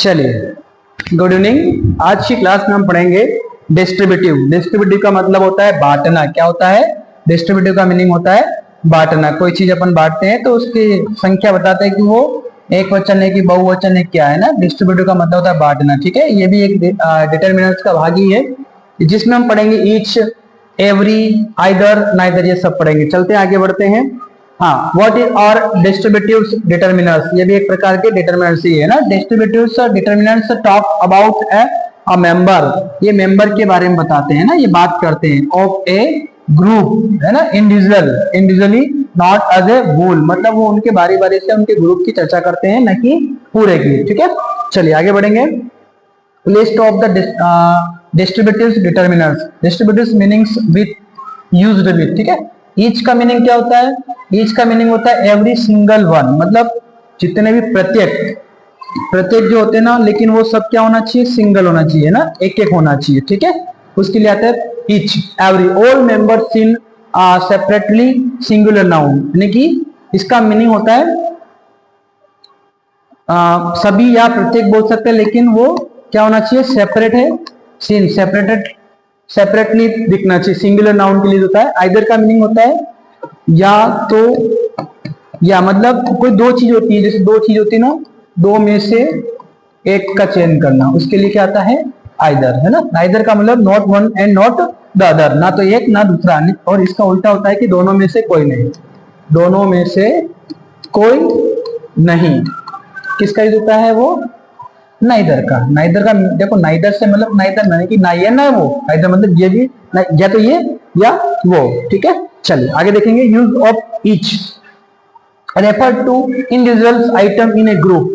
चलिए, good evening. आज की क्लास में हम पढ़ेंगे डिस्ट्रीब्यूटिव। डिस्ट्रीब्यूटिव का मतलब होता है बांटना। क्या होता है? डिस्ट्रीब्यूटिव का मीनिंग होता है बांटना। कोई चीज अपन बांटते हैं तो उसकी संख्या बताते हैं कि वो एक वचन है कि बहुवचन है, क्या है ना। डिस्ट्रीब्यूटिव का मतलब होता है बांटना। ठीक है, ये भी एक डिटरमिनर्स का भाग ही है, जिसमें हम पढ़ेंगे ईच, एवरी, आइदर, नाइदर, ये सब पढ़ेंगे। चलते हैं, आगे बढ़ते हैं। हाँ, व्हाट इज और डिस्ट्रीब्यूटिव्स डिटरमिनर्स, ये भी एक प्रकार के डिटरमिनर्स ही है ना। Distributives determiners talk about a member, ये मेंबर के बारे में बताते हैं ना, ये बात करते हैं ऑफ ए ग्रुप, है ना। Individually not as a whole, मतलब वो उनके बारी बारी से उनके ग्रुप की चर्चा करते हैं, न कि पूरे की। ठीक है, चलिए आगे बढ़ेंगे। List of the distributives determiners. Distributives meanings with used with. ठीक है, ईच का मीनिंग क्या होता है? ईच का मीनिंग होता है एवरी सिंगल वन, मतलब जितने भी प्रत्येक जो होते हैं ना, लेकिन वो सब क्या होना चाहिए? सिंगल होना चाहिए ना, एक एक होना चाहिए। ठीक है, उसके लिए आता है ईच। एवरी, ऑल मेंबर्स इन सेपरेटली सिंगुलर नाउन, यानी कि इसका मीनिंग होता है सभी या प्रत्येक बोल सकते हैं, लेकिन वो क्या होना चाहिए? सेपरेट है, सीन सेपरेटली दिखना चाहिए। सिंगुलर नाउन के लिए होता है। आइदर का मीनिंग होता है या तो, या मतलब कोई दो चीज होती है, जैसे दो चीज होती है ना, दो में से एक का चयन करना, उसके लिए क्या आता है? आइदर, है ना। आइदर का मतलब not one and not the other, ना तो एक ना दूसरा। और इसका उल्टा होता है कि दोनों में से कोई नहीं, दोनों में से कोई नहीं। किसका यूज होता है वो? नाइदर का। नाइदर का देखो, नाइदर से मतलब नाइदर नहीं कि ना ये ना वो, नाइदर मतलब ये भी या तो ये या वो। ठीक है, चलिए आगे देखेंगे। Use of each refer to individual item in a group,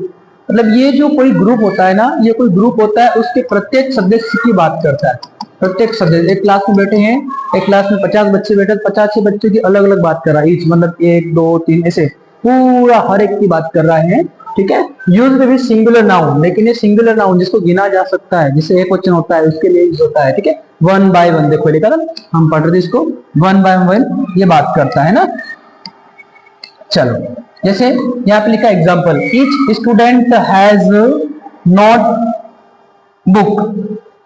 मतलब ये जो कोई ग्रुप होता है ना, ये कोई ग्रुप होता है, उसके प्रत्येक सदस्य की बात करता है। प्रत्येक सदस्य, एक क्लास में बैठे हैं, एक क्लास में 50 बच्चे बैठे, 50 बच्चों की अलग अलग बात कर रहा है। ईच मतलब 1 2 3 ऐसे पूरा हर एक की बात कर रहा है। ठीक है, यूज्ड विद सिंगुलर नाउन, लेकिन ये सिंगुलर नाउन जिसको गिना जा सकता है, जिसे एक वचन होता है, उसके लिए यूज होता है। ठीक है, वन बाय वन, देखो लिखा था, हम पढ़ रहे थे इसको, वन बाय वन ये बात करता है ना। चलो, जैसे यहाँ पे लिखा example, each student has note book,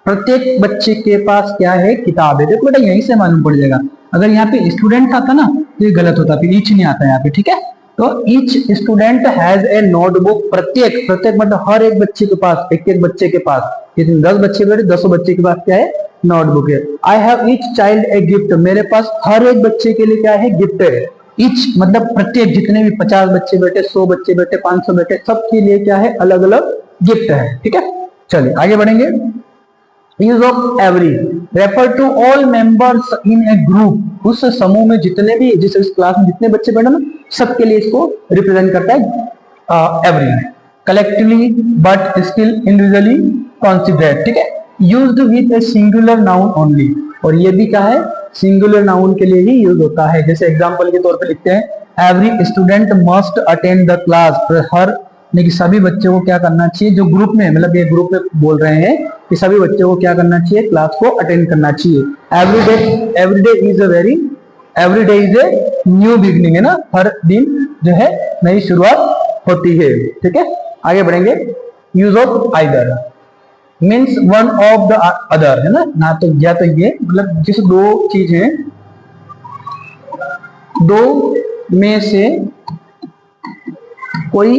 प्रत्येक बच्चे के पास क्या है? किताब है। देखो बेटा, यहीं से मालूम पड़ जाएगा। अगर यहाँ पे स्टूडेंट आता ना तो ये गलत होता, फिर ईच नहीं आता यहाँ पे। ठीक है, तो each student has a notebook, प्रत्येक मतलब हर एक बच्चे के पास, एक बच्चे के पास, कितने 10 बच्चे बैठे, 10 बच्चे के पास क्या है? नोटबुक है। I have each child a gift, मेरे पास हर एक बच्चे के लिए क्या है? गिफ्ट है। ईच मतलब प्रत्येक, जितने भी 50 बच्चे बैठे, 100 बच्चे बैठे, 500 बैठे, सबके लिए क्या है? अलग अलग गिफ्ट है। ठीक है, चलिए आगे बढ़ेंगे। Use of every refer to all members in a group, उस समूह में जितने भी, जिस क्लास में जितने बच्चे बैठे ना, सबके लिए इसको रिप्रेजेंट करता है every. Collectively but still individually considered. ठीक है, used with a singular noun only, और ये भी क्या है? सिंगुलर नाउन के लिए ही यूज होता है। जैसे एग्जांपल के तौर पे लिखते हैं every student must attend the class, हर कि सभी बच्चों को क्या करना चाहिए? जो ग्रुप में, मतलब ये ग्रुप में बोल रहे हैं कि सभी बच्चों को क्या करना चाहिए? क्लास को अटेंड करना चाहिए। Every day is a new beginning, है ना। हर दिन जो है नई शुरुआत होती है। ठीक है, आगे बढ़ेंगे। Use of either means one of the other, है ना तो या तो ये, मतलब जिस दो चीज है, दो में से कोई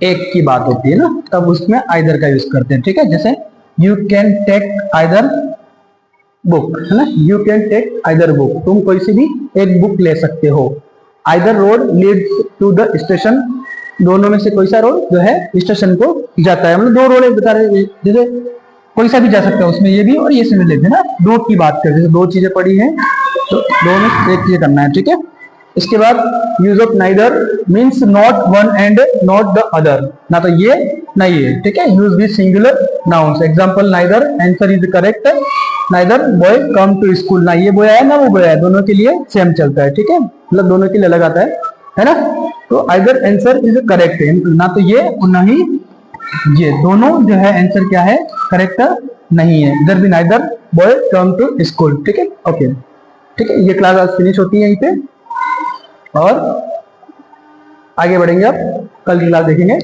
एक की बात होती है ना, तब उसमें आइदर का यूज करते हैं। ठीक है, जैसे you can take either book, है ना। You can take either book, तुम कोई सी भी एक बुक ले सकते हो। Either road leads to the station, दोनों में से कोई सा रोड जो है स्टेशन को जाता है। मतलब दो रोड बता रहे, जैसे कोई सा भी जा सकता है, उसमें ये भी और ये से लेते हैं ना। दो की बात करें, जैसे दो चीजें पड़ी हैं तो दो में एक चीज करना है। ठीक है, इसके बाद use of neither means not one and not the other, ना तो ये ना ये। ठीक है, use with singular nouns. Example, neither answer is correct, neither boy come to school, ना ये बॉय आया ना वो बॉय आया, दोनों के लिए सेम चलता है। ठीक है, मतलब दोनों के लिए अलग आता है ना। तो आइदर आंसर इज करेक्ट, ना तो ये और ना ही ये, दोनों जो है आंसर क्या है? करेक्ट नहीं है। इधर भी neither boy come to school. ठीक है, ओके। ठीक है, ये क्लास आज फिनिश होती है यहीं पे, और आगे बढ़ेंगे। अब कल की क्लास देखेंगे।